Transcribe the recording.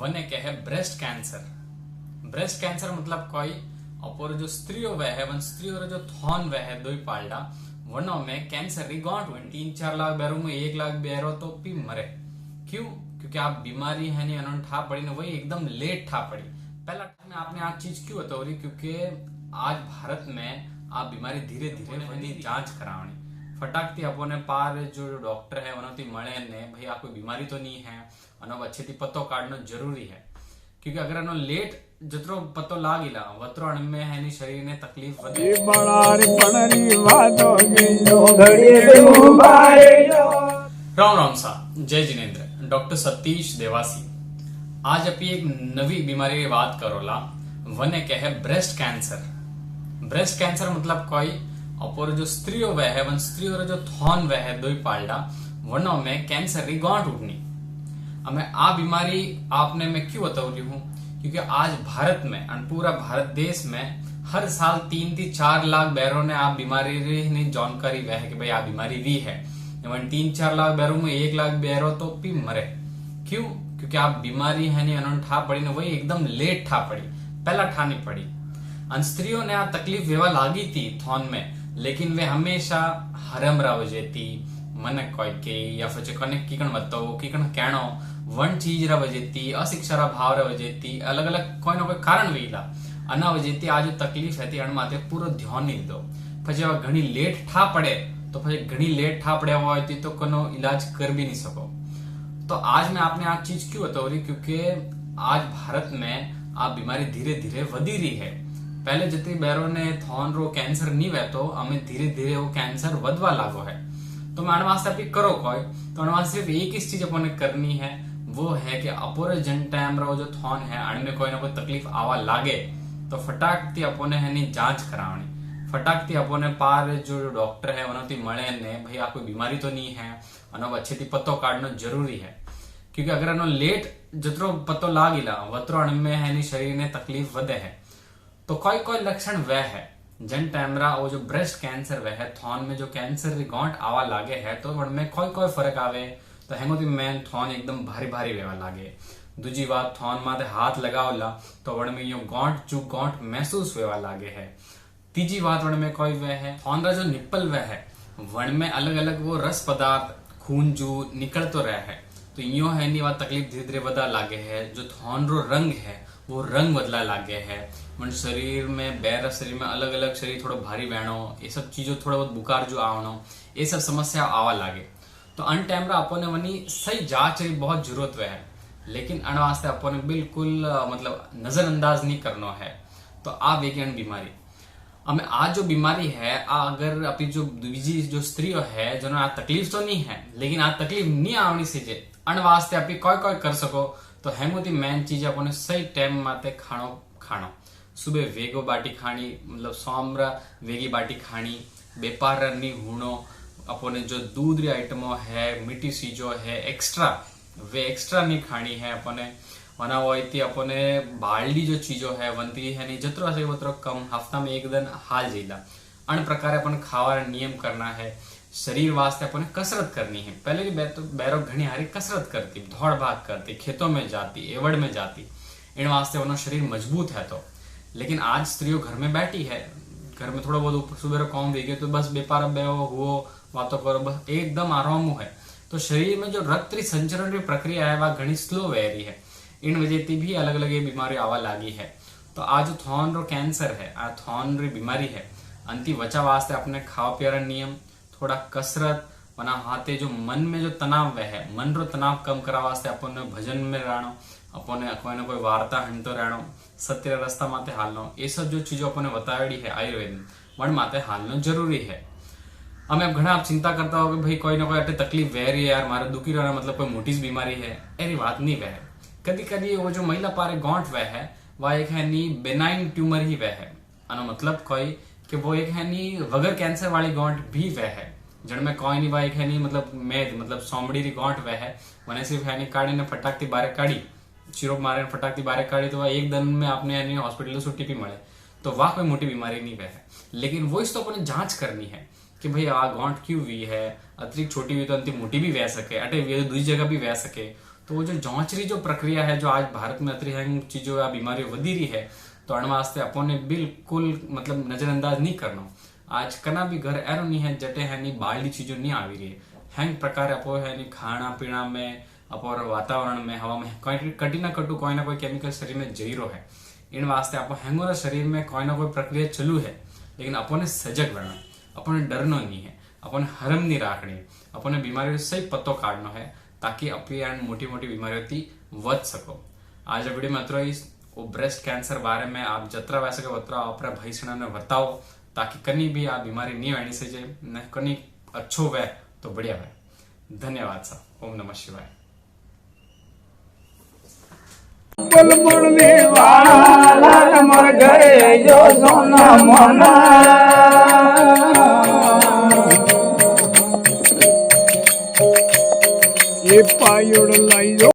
वने कहे breast cancer. Breast cancer मतलब कोई अपोर जो स्त्रियों वह है वन स्त्रियों जो थॉन वह है दो पाल्डा वनो में कैंसर री गांठ हुई 3-4 लाख बैरों में 1 लाख बैरो तो भी मरे। क्यों? क्योंकि आप बीमारी है नहीं अनोन ठा पड़ी ना वही एकदम लेट ठा पड़ी। पहला में आपने आज चीज क्यों बता रही? क्योंकि आज भारत में आप बीमारी धीरे धीरे जांच करावनी फटाकती अपने पार जो डॉक्टर है वनोती मळे ने भाई आपको बीमारी तो नहीं है अनो अच्छे थी पतो काढनो जरूरी है। क्योंकि अगर अनो लेट जतरो पतो लागिला वतरो अणमे है नी शरीर ने तकलीफ वधे। राम राम सा जय जिनेन्द्र डॉक्टर सतीश देवासी। आज अपनी एक नवी बीमारी की बात करोला वने कहे ब्रेस्ट कैंसर। ब्रेस्ट कैंसर मतलब कोई अपोर जो स्त्रियों वह है वन स्त्रियों जो थॉन वह है दो पाल्डा वनो में कैंसर री गांठ उठनी। हमें आ बीमारी आपने मैं क्यों बता रही हूँ? क्योंकि आज भारत में पूरा भारत देश में हर साल 3-4 लाख बैरों ने आप बीमारी री जानकारी वह है कि भाई आ बीमारी भी है। 3-4 लाख बैरों में 1 लाख बैरो तो भी मरे। क्यों? क्योंकि आप बीमारी है नहीं अनोन ठा पड़ी ना वही एकदम लेट ठा पड़ी, पहला ठानी पड़ी। स्त्रियों ने आ तकलीफ वेवा लागी थी थॉन में, लेकिन वे हमेशा हरम रह जेती मन कोई के या फिर कने कीकण बताओ कीकण कहणो वन चीज रह जेती अशिक्षा रा भाव रह जेती अलग अलग कोई ना कोई कारण वेला अना वजेती आज तकलीफ है अण माथे पूरो ध्यान नहीं दो પછી ઘણી લેટ ठा पड़े तो પછી ઘણી લેટ ठा पड़े हुआ होती तो कोनो इलाज कर भी नहीं सको। तो आज मैं आपने आज चीज क्यों बता रही? क्योंकि आज भारत में आप बीमारी धीरे धीरे वधी रही है। पहले जितनी बैरों ने थॉन रो कैंसर नहीं वह तो हमें धीरे धीरे वो कैंसर वधवा लागो है। तो मैं अणवास्ते आप करो कोई तो अणवास्ते सिर्फ एक ही चीज अपने करनी है, वो है कि अपोरे जन टाइम रो जो थॉन है अण में कोई ना कोई तकलीफ आवा लागे तो फटाकती अपने है नी जांच करावनी फटाकती अपने पार जो डॉक्टर है वनोती मळे ने भाई आपको बीमारी तो नहीं है अनो अच्छे थी पतो काढनो जरूरी है। क्योंकि अगर अनो लेट जतरो पतो लागिला वतरो अण में है नी शरीर ने तकलीफ वधे है। तो कोई कोई लक्षण वह है जन टैमरा वो जो ब्रेस्ट कैंसर वह है थॉन में जो कैंसर री गांठ आवा लागे है तो उनमें कोई कोई फर्क आवे। तो हेंगोती मैन थॉन एकदम भारी भारी वेवा लागे। दूजी बात थॉन माथे हाथ लगावला तो वण में यो गांठ जो गांठ महसूस वेवा लागे है। तीजी बात वण में कोई वह है थॉन रा जो निप्पल वह है वण में अलग अलग वो रस पदार्थ खून जो निकल तो रहा है तो यो है नी बात तकलीफ धीरे धीरे बदला लागे है। जो थॉन रो रंग है वो रंग बदला लागे है। मन शरीर में बैर शरीर में अलग अलग शरीर थोड़ा भारी बहनो ये सब चीजों थोड़ा बहुत बुखार जो आवनो ये सब समस्या आवा लागे। तो अन टाइम अपने वनी सही जांच री बहुत जरूरत है, लेकिन अण वास्ते अपने बिल्कुल मतलब नजरअंदाज नहीं करनो है। तो आ वेगन बीमारी हमें आज जो बीमारी है अगर अपनी जो बीजी जो स्त्री है जो आ तकलीफ तो नहीं है लेकिन आ तकलीफ नहीं आवनी सीजे अण वास्ते आप कोई कोई कर सको। तो हेमोती मेन चीज अपने सही टाइम माते खाणो सुबह वेगो बाटी खानी मतलब सोमरा वेगी बाटी खानी बेपार नी हूणो अपने जो दूध री आइटमो है मीठी चीजों है एक्स्ट्रा वे एक्स्ट्रा नहीं खानी है। अपने वना होती अपने बालडी जो चीजों है वनती है नहीं जतरो से वतरो कम हफ्ता में एक दिन हाल जेला अन प्रकार अपन खावा नियम करना है। शरीर वास्ते अपने कसरत करनी है। पहले की बैरो घनी हारी कसरत करती दौड़ भाग करती खेतों में जाती एवड़ में जाती इन वास्ते उन्होंने शरीर मजबूत है। तो लेकिन आज स्त्रियों घर में बैठी है घर में थोड़ा बहुत सुबह कौम वे तो बस बेपार हुओ बातों करो बस एकदम आराम है। तो शरीर में जो रक्त संचरण की प्रक्रिया है वह घनी स्लो वह रही है। इन वजह से भी अलग अलग ये बीमारी आवा लागी है। तो आज जो थॉन रो कैंसर है आ थॉन री बीमारी है अंति बचा वास्ते अपने खावा पिया नियम थोड़ा कसरत वना हाथे जो मन में जो तनाव वह है मन रो तनाव कम करा वास्ते अपन भजन में रहनो अपने कोई ना कोई वार्ता हंतो रहनो सत्य रास्ता माते हालनो ये सब जो चीजों अपने बताड़ी है आयुर्वेद वन माते हालनो जरूरी है। हमें घना आप चिंता करता हो कि भाई कोई ना कोई अटे तकलीफ वह रही है यार मारे दुखी रहना मतलब कोई मोटी बीमारी है ऐसी बात नहीं वह। कभी कभी वो जो महिला पारे गांठ वह है वह एक है नी बेनाइन ट्यूमर ही वह है अनो मतलब कोई कि वो एक है नी वगर कैंसर वाली गांठ भी वह है जन में कोई नहीं वह एक है नी मतलब मेद मतलब सोमड़ी री गांठ वह है वने सिर्फ है नी काढ़ी ने फटाकती बारे काढ़ी चिरोप मारे फटाकती बारे काढ़ी तो वह एक दिन में आपने हॉस्पिटल छुट्टी भी मिले तो वह कोई मोटी बीमारी नहीं वह है। लेकिन वो इस तो अपने जांच करनी है कि भाई आ गांठ क्यों हुई है अतिरिक्त छोटी हुई तो अंतिम मोटी भी वह सके अटे दूसरी जगह भी वह सके तो वो जो जांचरी जो प्रक्रिया है जो आज भारत में अतरी है चीजों या बीमारियों वधी रही है तो अण वास्ते अपने बिल्कुल मतलब नजरअंदाज नहीं करना। आज कना भी घर ऐरो नहीं है जटे है नहीं बाहरी चीजों नहीं आ रही है हैंग प्रकार अपो है नहीं खाना पीना में अपो वातावरण में हवा में कटी ना कटू कोई ना कोई केमिकल शरीर में जईरो है इन वास्ते आप हैंगो शरीर में कोई ना कोई प्रक्रिया चलू है लेकिन अपने सजग रहना अपने डरनो नहीं है अपने हरम नहीं राखनी अपने बीमारियों से सही पत्तो काटना है ताकि अपनी मोटी मोटी बीमारियों थी बच सको। आज वीडियो में अतरो वो ब्रेस्ट कैंसर बारे में आप जतरा वह सके उतरा अपना भाई सणा ने बताओ ताकि कनी भी आ बीमारी नहीं वहनी से जे कनी अच्छो वह तो बढ़िया वह। धन्यवाद सा। ओम नमः शिवाय। बुलबुल वाला मर गए जो सोना मोना ये पायुड़ लाई